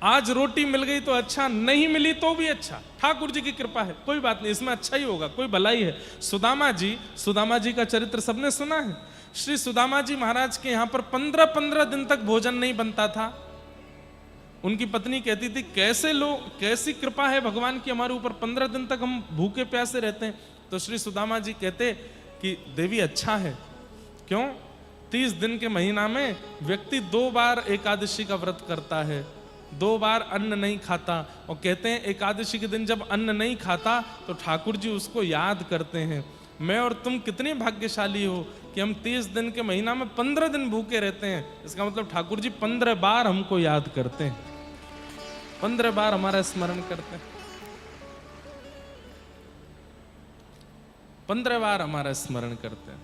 आज रोटी मिल गई तो अच्छा, नहीं मिली तो भी अच्छा, ठाकुर जी की कृपा है, कोई बात नहीं, इसमें अच्छा ही होगा, कोई भलाई है। सुदामा जी का चरित्र सबने सुना है। श्री सुदामा जी महाराज के यहाँ पर 15-15 दिन तक भोजन नहीं बनता था। उनकी पत्नी कहती थी कैसे लोग, कैसी कृपा है भगवान की हमारे ऊपर, 15 दिन तक हम भूखे प्यासे रहते हैं। तो श्री सुदामा जी कहते कि देवी अच्छा है, क्यों? 30 दिन के महीना में व्यक्ति 2 बार एकादशी का व्रत करता है, 2 बार अन्न नहीं खाता, और कहते हैं एकादशी के दिन जब अन्न नहीं खाता तो ठाकुर जी उसको याद करते हैं। मैं और तुम कितने भाग्यशाली हो कि हम 30 दिन के महीना में 15 दिन भूखे रहते हैं। इसका मतलब ठाकुर जी 15 बार हमको याद करते हैं, 15 बार हमारा स्मरण करते हैं। 15 बार हमारा स्मरण करते हैं।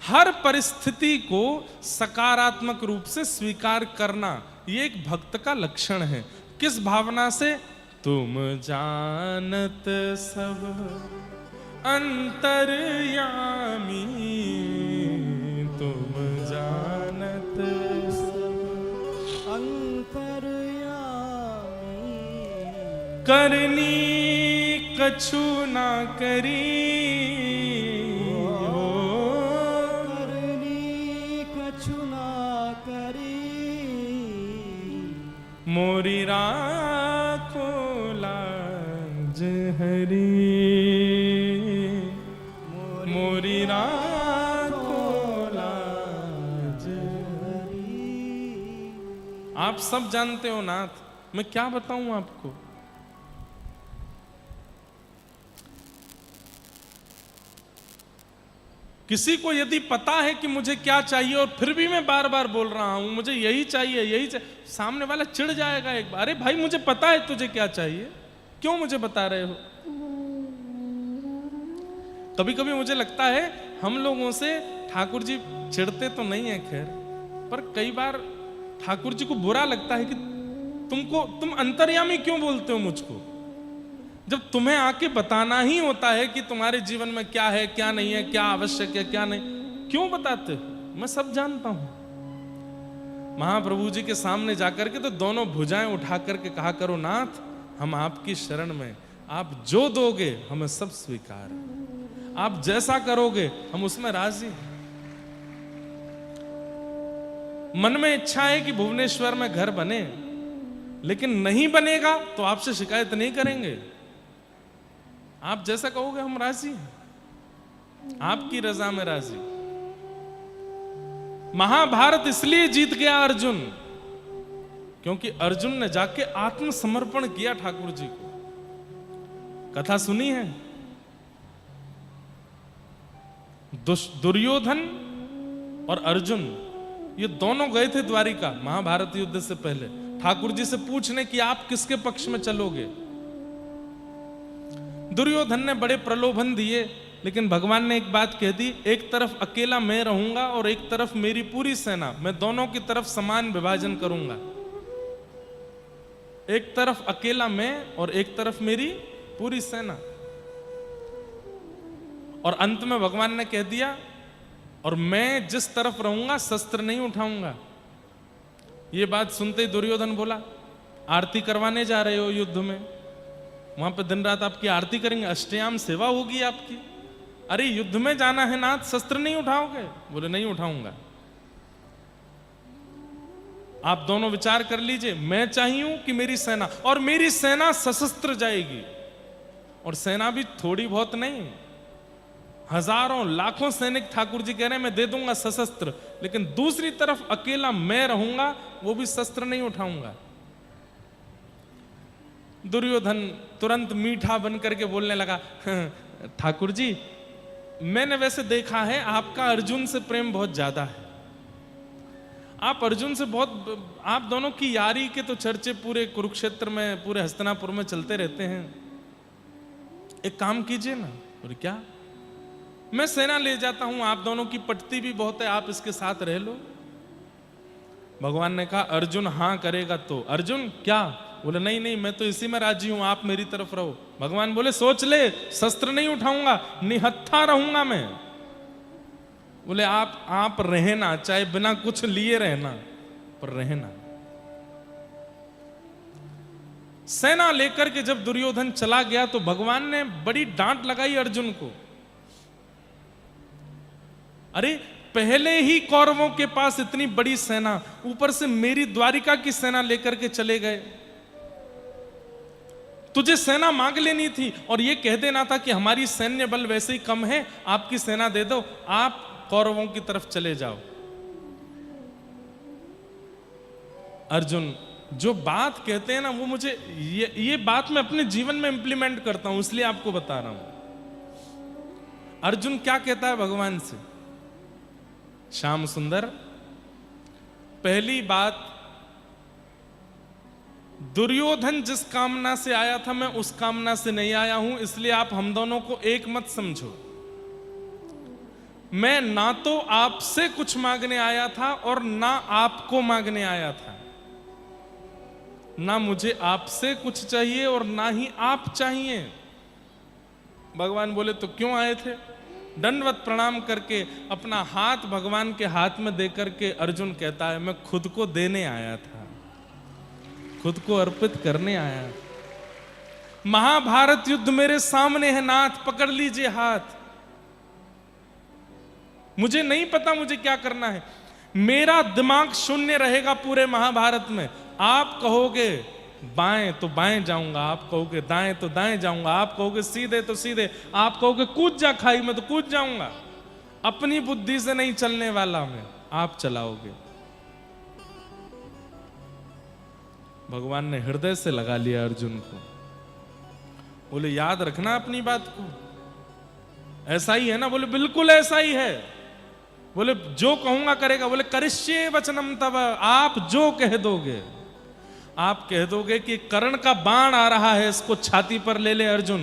हर परिस्थिति को सकारात्मक रूप से स्वीकार करना ये एक भक्त का लक्षण है। किस भावना से? तुम जानत सब अंतर्यामी, तुम जानत सब अंतर्यामी, करनी कछु ना करी, करनी कछु ना करी, मोरी राखो लाज हरी, मोरी राखो लाज हरी। आप सब जानते हो नाथ, मैं क्या बताऊं आपको। किसी को यदि पता है कि मुझे क्या चाहिए और फिर भी मैं बार बार बोल रहा हूं मुझे यही चाहिए यही चाहिए, सामने वाला चिढ़ जाएगा एक बार, अरे भाई मुझे पता है तुझे क्या चाहिए, क्यों मुझे बता रहे हो। कभी कभी मुझे लगता है हम लोगों से ठाकुर जी चिढ़ते तो नहीं है खैर, पर कई बार ठाकुर जी को बुरा लगता है कि तुम अंतर्यामी क्यों बोलते हो मुझको, जब तुम्हें आके बताना ही होता है कि तुम्हारे जीवन में क्या है क्या नहीं है, क्या आवश्यक है क्या नहीं, क्यों बताते हो। मैं सब जानता हूं। महाप्रभु जी के सामने जाकर के तो दोनों भुजाएं उठा करके कहा करो नाथ हम आपकी शरण में, आप जो दोगे हमें सब स्वीकार है, आप जैसा करोगे हम उसमें राजी हैं। मन में इच्छा है कि भुवनेश्वर में घर बने, लेकिन नहीं बनेगा तो आपसे शिकायत नहीं करेंगे, आप जैसा कहोगे हम राजी हैं, आपकी रजा में राजी। महाभारत इसलिए जीत गया अर्जुन क्योंकि अर्जुन ने जाके आत्मसमर्पण किया ठाकुर जी को। कथा सुनी है, दुर्योधन और अर्जुन ये दोनों गए थे द्वारिका महाभारत युद्ध से पहले ठाकुर जी से पूछने कि आप किसके पक्ष में चलोगे। दुर्योधन ने बड़े प्रलोभन दिए, लेकिन भगवान ने एक बात कह दी, एक तरफ अकेला मैं रहूंगा और एक तरफ मेरी पूरी सेना, मैं दोनों की तरफ समान विभाजन करूंगा। एक तरफ अकेला मैं और एक तरफ मेरी पूरी सेना। और अंत में भगवान ने कह दिया, और मैं जिस तरफ रहूंगा शस्त्र नहीं उठाऊंगा। ये बात सुनते ही दुर्योधन बोला, आरती करवाने जा रहे हो युद्ध में, वहां पे दिन रात आपकी आरती करेंगे, अष्टयाम सेवा होगी आपकी। अरे युद्ध में जाना है नाथ, शस्त्र नहीं उठाओगे? बोले नहीं उठाऊंगा। आप दोनों विचार कर लीजिए, मैं चाहिए कि मेरी सेना, और मेरी सेना सशस्त्र जाएगी, और सेना भी थोड़ी बहुत नहीं, हजारों लाखों सैनिक ठाकुर जी कह रहे हैं मैं दे दूंगा सशस्त्र, लेकिन दूसरी तरफ अकेला मैं रहूंगा, वो भी शस्त्र नहीं उठाऊंगा। दुर्योधन तुरंत मीठा बन करके बोलने लगा, ठाकुर जी मैंने वैसे देखा है आपका अर्जुन से प्रेम बहुत ज्यादा है, आप अर्जुन से बहुत, आप दोनों की यारी के तो चर्चे पूरे कुरुक्षेत्र में पूरे हस्तिनापुर में चलते रहते हैं, एक काम कीजिए ना। बोले क्या? मैं सेना ले जाता हूं, आप दोनों की पटती भी बहुत है, आप इसके साथ रह लो। भगवान ने कहा अर्जुन हां करेगा तो। अर्जुन क्या? बोले नहीं नहीं मैं तो इसी में राजी हूं, आप मेरी तरफ रहो। भगवान बोले सोच ले, शस्त्र नहीं उठाऊंगा, निहत्था रहूंगा मैं। बोले आप रहना, चाहे बिना कुछ लिए रहना, पर रहना। सेना लेकर के जब दुर्योधन चला गया तो भगवान ने बड़ी डांट लगाई अर्जुन को। अरे पहले ही कौरवों के पास इतनी बड़ी सेना, ऊपर से मेरी द्वारिका की सेना लेकर के चले गए। तुझे सेना मांग लेनी थी और ये कह देना था कि हमारी सैन्य बल वैसे ही कम है, आपकी सेना दे दो, आप कौरवों की तरफ चले जाओ। अर्जुन जो बात कहते हैं ना, वो मुझे ये बात मैं अपने जीवन में इंप्लीमेंट करता हूं, इसलिए आपको बता रहा हूं। अर्जुन क्या कहता है भगवान से? श्याम सुंदर, पहली बात दुर्योधन जिस कामना से आया था मैं उस कामना से नहीं आया हूं, इसलिए आप हम दोनों को एक मत समझो। मैं ना तो आपसे कुछ मांगने आया था और ना आपको मांगने आया था। ना मुझे आपसे कुछ चाहिए और ना ही आप चाहिए। भगवान बोले तो क्यों आए थे? दंडवत प्रणाम करके अपना हाथ भगवान के हाथ में देकर के अर्जुन कहता है, मैं खुद को देने आया था, खुद को अर्पित करने आया। महाभारत युद्ध मेरे सामने है नाथ, पकड़ लीजिए हाथ। मुझे नहीं पता मुझे क्या करना है, मेरा दिमाग शून्य रहेगा पूरे महाभारत में। आप कहोगे बाएं तो बाएं जाऊंगा, आप कहोगे दाएं तो दाएं जाऊंगा, आप कहोगे सीधे तो सीधे, आप कहोगे कूद जा खाई में तो कूद जाऊंगा। अपनी बुद्धि से नहीं चलने वाला मैं, आप चलाओगे। भगवान ने हृदय से लगा लिया अर्जुन को। बोले याद रखना अपनी बात को, ऐसा ही है ना? बोले बिल्कुल ऐसा ही है। बोले जो कहूंगा करेगा। बोले करिष्ये वचनम तव, आप जो कह दोगे। आप कह दोगे कि कर्ण का बाण आ रहा है, इसको छाती पर ले ले अर्जुन,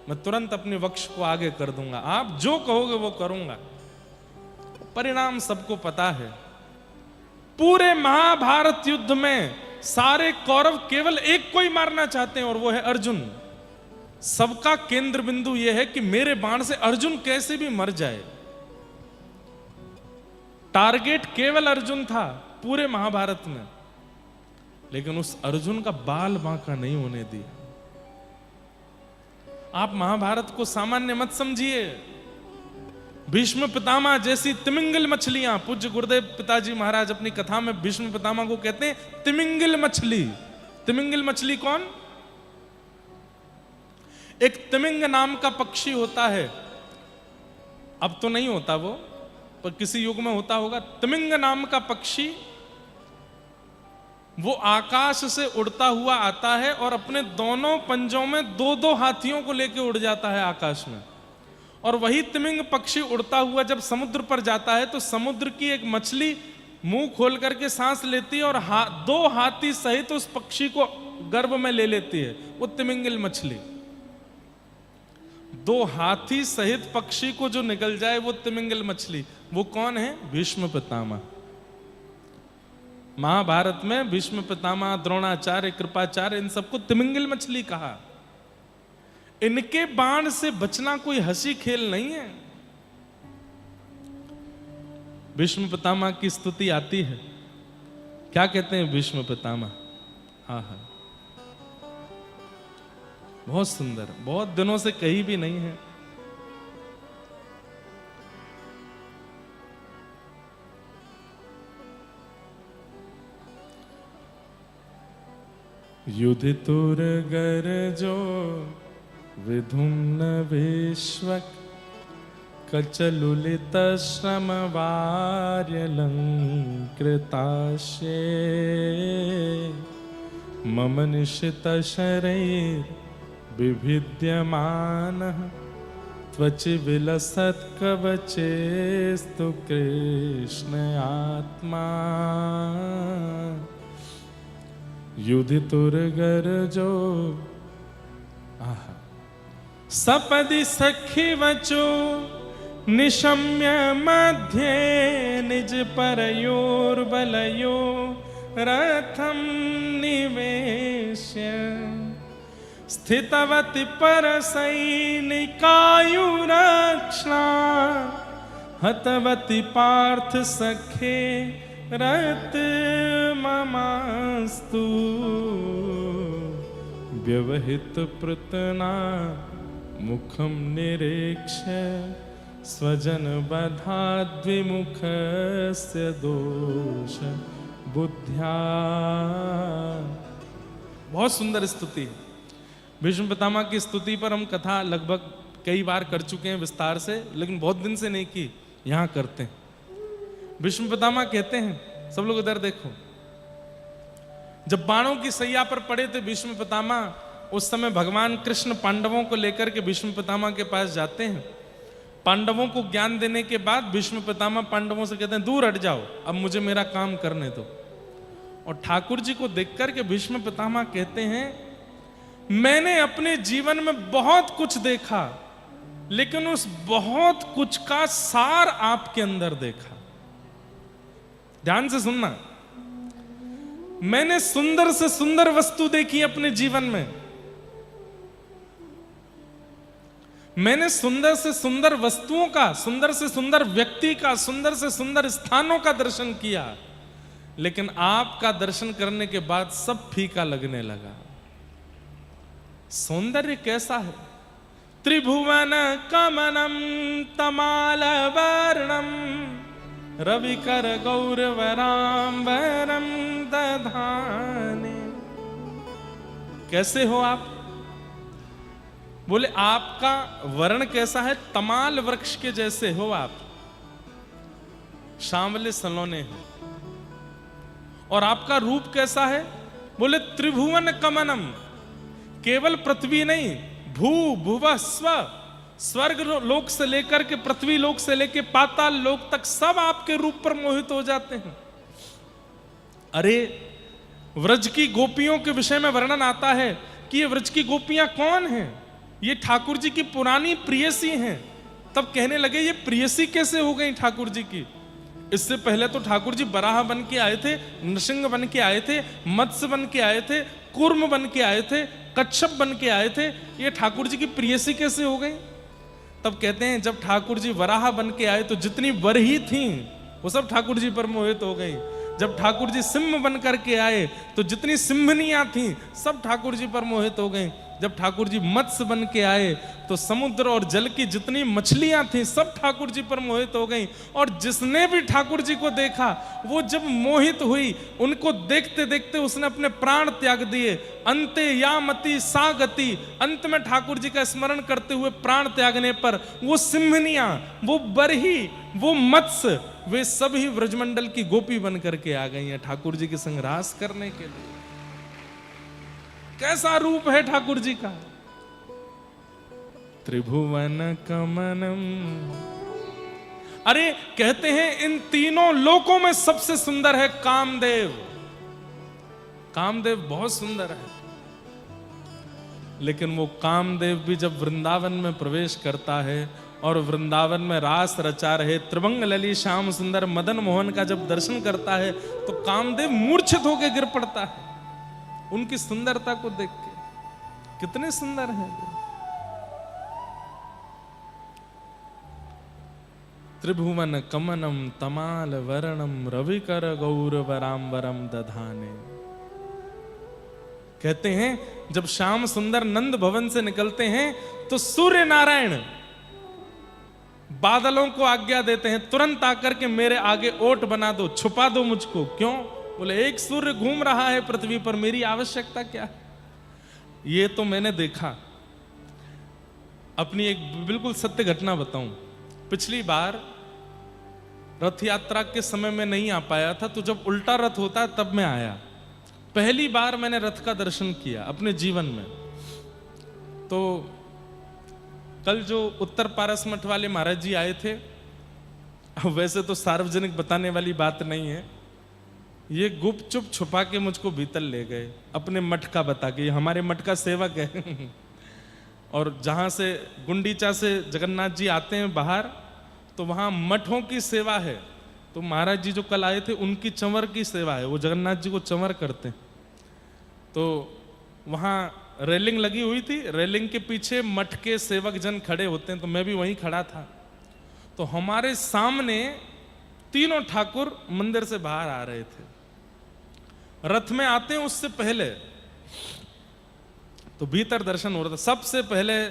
मैं तुरंत अपने वक्ष को आगे कर दूंगा। आप जो कहोगे वो करूंगा। परिणाम सबको पता है। पूरे महाभारत युद्ध में सारे कौरव केवल एक को ही मारना चाहते हैं और वो है अर्जुन। सबका केंद्र बिंदु यह है कि मेरे बाण से अर्जुन कैसे भी मर जाए। टारगेट केवल अर्जुन था पूरे महाभारत में, लेकिन उस अर्जुन का बाल बांका नहीं होने दिया। आप महाभारत को सामान्य मत समझिए। भीष्म पितामह जैसी तिमिंगल मछलियां, पूज्य गुरुदेव पिताजी महाराज अपनी कथा में भीष्म पितामह को कहते हैं तिमिंगल मछली। तिमिंगल मछली कौन? एक तिमिंग नाम का पक्षी होता है, अब तो नहीं होता वो, पर किसी युग में होता होगा। तिमिंग नाम का पक्षी, वो आकाश से उड़ता हुआ आता है और अपने दोनों पंजों में दो दो हाथियों को लेकर उड़ जाता है आकाश में। और वही तिमिंग पक्षी उड़ता हुआ जब समुद्र पर जाता है तो समुद्र की एक मछली मुंह खोल करके सांस लेती है और दो हाथी सहित उस पक्षी को गर्भ में ले लेती है। वो तिमिंगल मछली, दो हाथी सहित पक्षी को जो निकल जाए वो तिमिंगल मछली। वो कौन है? भीष्म पितामह। महाभारत में भीष्म पितामह, द्रोणाचार्य, कृपाचार्य, इन सबको तिमिंगल मछली कहा। इनके बाण से बचना कोई हंसी खेल नहीं है। भीष्म पितामह की स्तुति आती है, क्या कहते हैं भीष्म पितामह? हाँ हाँ, बहुत सुंदर, बहुत दिनों से कही भी नहीं है। युधितुर गरजो विधुम्न विश्वक कचलुलित श्रमवार्यलंकृताशे मम निशित शरैर् विभिद्यमानः त्वचि विलसत् कवचेस्तु कृष्ण आत्मा युधितुर्गर्जो। सपदि सखी वचो निशम्य मध्ये निज परयोर्बलयो रथम निवेश्य स्थितवति परसैनिकायुरक्षा हतवति पार्थ सखे रत ममास्तु व्यवहित प्रतना मुखम निरीक्ष्य स्वजन बधाद्विमुखस्य दोष बुद्ध्या। बहुत सुंदर स्तुति। भीष्म पितामह की स्तुति पर हम कथा लगभग कई बार कर चुके हैं विस्तार से, लेकिन बहुत दिन से नहीं की, यहां करते हैं। भीष्म पितामह कहते हैं, सब लोग इधर देखो, जब बाणों की सैया पर पड़े थे भीष्म पितामह, उस समय भगवान कृष्ण पांडवों को लेकर के भीष्म पितामह के पास जाते हैं। पांडवों को ज्ञान देने के बाद भीष्म पितामह पांडवों से कहते हैं दूर हट जाओ, अब मुझे मेरा काम करने दो। और ठाकुर जी को देखकर के भीष्म पितामह कहते हैं, मैंने अपने जीवन में बहुत कुछ देखा, लेकिन उस बहुत कुछ का सार आपके अंदर देखा। ध्यान से सुनना, मैंने सुंदर से सुंदर वस्तु देखी अपने जीवन में, मैंने सुंदर से सुंदर वस्तुओं का, सुंदर से सुंदर व्यक्ति का, सुंदर से सुंदर स्थानों का दर्शन किया, लेकिन आपका दर्शन करने के बाद सब फीका लगने लगा। सौंदर्य कैसा है? त्रिभुवन कमनम तमाल वर्णम रविकर गौरवराम्बरम दधाने। कैसे हो आप? बोले आपका वर्ण कैसा है? तमाल वृक्ष के जैसे हो आप, सांवले सलोने हो। और आपका रूप कैसा है? बोले त्रिभुवन कमनम, केवल पृथ्वी नहीं, भू भुव स्व, स्वर्ग लोक से लेकर के पृथ्वी लोक से लेकर पाताल लोक तक सब आपके रूप पर मोहित हो जाते हैं। अरे व्रज की गोपियों के विषय में वर्णन आता है कि ये व्रज की गोपियां कौन हैं? ये ठाकुर जी की पुरानी प्रियसी हैं। तब कहने लगे ये प्रियसी कैसे हो गई ठाकुर जी की? इससे पहले तो ठाकुर जी बराह बन के आए थे, नृसिंह बन के आए थे, मत्स्य बन के आए थे, कूर्म बन के आए थे, कच्छप बन के आए थे। ये ठाकुर जी की प्रियसी कैसे हो गई? तब कहते हैं जब ठाकुर जी वराह बन के आए तो जितनी वरही थी वो सब ठाकुर जी पर मोहित हो गई। जब ठाकुर जी सिंह बन करके आए तो जितनी सिंहनियां थी सब ठाकुर जी पर मोहित हो गई। जब ठाकुर जी मत्स्य बन के आए तो समुद्र और जल की जितनी मछलियां थी सब ठाकुर जी पर मोहित हो गई। और जिसने भी ठाकुर जी को देखा वो जब मोहित हुई, उनको देखते देखते उसने अपने प्राण त्याग दिए। अंते यामति सा गति, अंत में ठाकुर जी का स्मरण करते हुए प्राण त्यागने पर वो सिंहनियां, वो बरही, वो मत्स्य, वे सभी व्रजमंडल की गोपी बन करके आ गई हैं ठाकुर जी के संग रास करने के लिए। कैसा रूप है ठाकुर जी का! त्रिभुवन कमनम। अरे कहते हैं इन तीनों लोकों में सबसे सुंदर है कामदेव। कामदेव बहुत सुंदर है, लेकिन वो कामदेव भी जब वृंदावन में प्रवेश करता है और वृंदावन में रास रचा रहे त्रिभंग लली श्याम सुंदर मदन मोहन का जब दर्शन करता है तो कामदेव मूर्छित होकर गिर पड़ता है उनकी सुंदरता को देख के। कितने सुंदर हैं वो! त्रिभुवन कमनम तमाल वर्णम रविकर गौरवराम्बरम दधाने। कहते हैं जब श्याम सुंदर नंद भवन से निकलते हैं तो सूर्य नारायण बादलों को आज्ञा देते हैं तुरंत आकर के मेरे आगे ओट बना दो, छुपा दो मुझको। क्यों? बोले एक सूर्य घूम रहा है पृथ्वी पर, मेरी आवश्यकता क्या है? ये तो मैंने देखा। अपनी एक बिल्कुल सत्य घटना बताऊं। पिछली बार रथ यात्रा के समय में नहीं आ पाया था, तो जब उल्टा रथ होता है तब मैं आया। पहली बार मैंने रथ का दर्शन किया अपने जीवन में। तो कल जो उत्तर पारस मठ वाले महाराज जी आए थे, वैसे तो सार्वजनिक बताने वाली बात नहीं है, ये गुप्त चुप छुपा के मुझको भीतर ले गए अपने मठ का बता के। हमारे मठ का सेवक है और जहाँ से गुंडीचा से जगन्नाथ जी आते हैं बाहर, तो वहाँ मठों की सेवा है। तो महाराज जी जो कल आए थे उनकी चंवर की सेवा है, वो जगन्नाथ जी को चंवर करते हैं। तो वहाँ रेलिंग लगी हुई थी, रेलिंग के पीछे मठ के सेवक जन खड़े होते हैं, तो मैं भी वहीं खड़ा था। तो हमारे सामने तीनों ठाकुर मंदिर से बाहर आ रहे थे। रथ में आते हैं उससे पहले तो भीतर दर्शन हो रहा था। सबसे पहले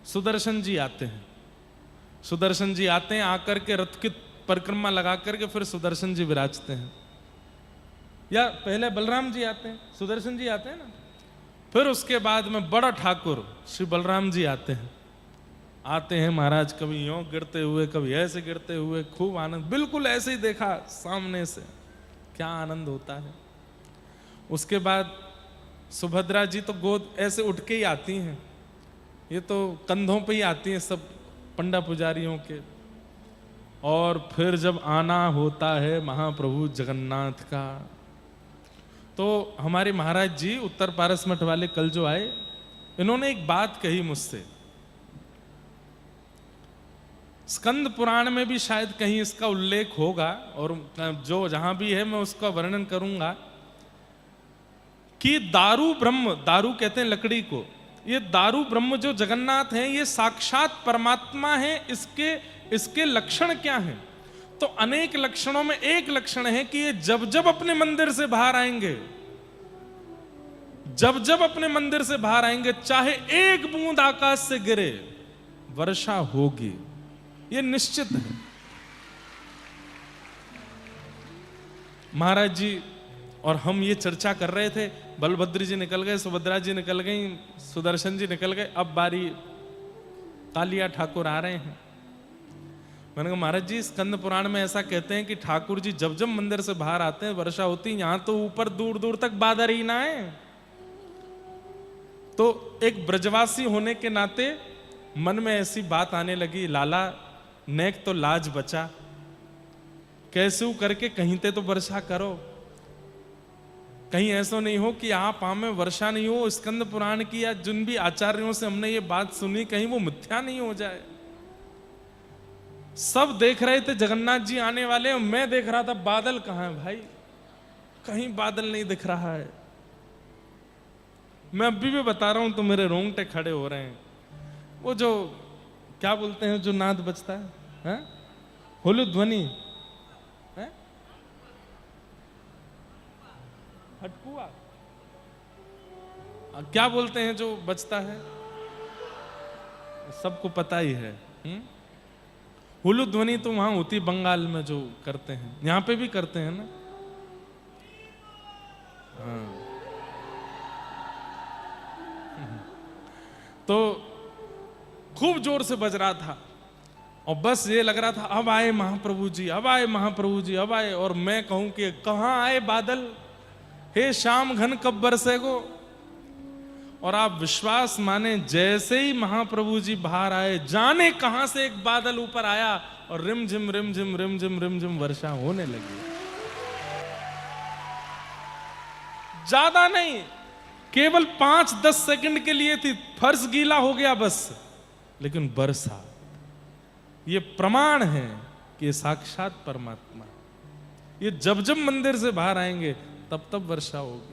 सुदर्शन जी आते हैं। सुदर्शन जी आते हैं, आकर के रथ की परिक्रमा लगा करके फिर सुदर्शन जी विराजते हैं। या पहले बलराम जी आते हैं, सुदर्शन जी आते हैं ना, फिर उसके बाद में बड़ा ठाकुर श्री बलराम जी आते हैं। आते हैं महाराज, कभी यूं गिरते हुए, कभी ऐसे गिरते हुए, खूब आनंद, बिल्कुल ऐसे ही देखा सामने से, क्या आनंद होता है। उसके बाद सुभद्रा जी तो गोद ऐसे उठ के ही आती हैं, ये तो कंधों पे ही आती हैं सब पंडा पुजारियों के। और फिर जब आना होता है महाप्रभु जगन्नाथ का, तो हमारे महाराज जी उत्तर पारस मठ वाले कल जो आए, इन्होंने एक बात कही मुझसे। स्कंद पुराण में भी शायद कहीं इसका उल्लेख होगा, और जो जहां भी है मैं उसका वर्णन करूंगा कि दारू ब्रह्म, दारू कहते हैं लकड़ी को, ये दारू ब्रह्म जो जगन्नाथ हैं ये साक्षात परमात्मा है। इसके लक्षण क्या हैं? तो अनेक लक्षणों में एक लक्षण है कि ये जब जब अपने मंदिर से बाहर आएंगे, जब जब अपने मंदिर से बाहर आएंगे, चाहे एक बूंद आकाश से गिरे, वर्षा होगी, ये निश्चित है। महाराज जी और हम ये चर्चा कर रहे थे, बलभद्र जी निकल गए, सुभद्रा जी निकल गई, सुदर्शन जी निकल गए, अब बारी कालिया ठाकुर आ रहे हैं। मैंने कहा महाराज जी स्कंद पुराण में ऐसा कहते हैं कि ठाकुर जी जब जब मंदिर से बाहर आते हैं वर्षा होती, यहां तो ऊपर दूर दूर तक बादल ही ना है। तो एक ब्रजवासी होने के नाते मन में ऐसी बात आने लगी, लाला नेक तो लाज बचा, कैसे करके कहीं ते तो वर्षा करो, कहीं ऐसा नहीं हो कि आप में वर्षा नहीं हो। स्कंद पुराण की या जिन भी आचार्यों से हमने ये बात सुनी, कहीं वो मिथ्या नहीं हो जाए। सब देख रहे थे जगन्नाथ जी आने वाले, और मैं देख रहा था बादल कहां है भाई, कहीं बादल नहीं दिख रहा है। मैं अभी भी बता रहा हूं तो मेरे रोंगटे खड़े हो रहे हैं। वो जो क्या बोलते हैं जो नाद बजता है, हुलु ध्वनि है? हटकुआ क्या बोलते हैं जो बजता है, सबको पता ही है। हुलु ध्वनि तो वहां होती बंगाल में जो करते हैं, यहां पे भी करते हैं ना। हाँ। तो खूब जोर से बज रहा था और बस ये लग रहा था अब आए महाप्रभु जी, अब आए महाप्रभु जी, अब आए। और मैं कहूं कि कहां आए बादल, हे श्याम घन कब बरसेगो। और आप विश्वास माने जैसे ही महाप्रभु जी बाहर आए, जाने कहां से एक बादल ऊपर आया और रिमझिम रिमझिम रिमझिम रिमझिम वर्षा होने लगी। ज्यादा नहीं, केवल 5-10 सेकंड के लिए थी, फर्श गीला हो गया बस, लेकिन वर्षा। ये प्रमाण है कि साक्षात परमात्मा, ये जब जब मंदिर से बाहर आएंगे तब तब वर्षा होगी।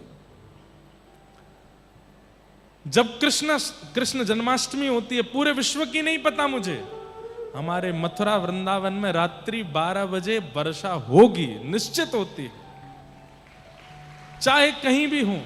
जब कृष्ण जन्माष्टमी होती है, पूरे विश्व की नहीं पता मुझे, हमारे मथुरा वृंदावन में रात्रि 12 बजे वर्षा होगी, निश्चित होती है, चाहे कहीं भी हो।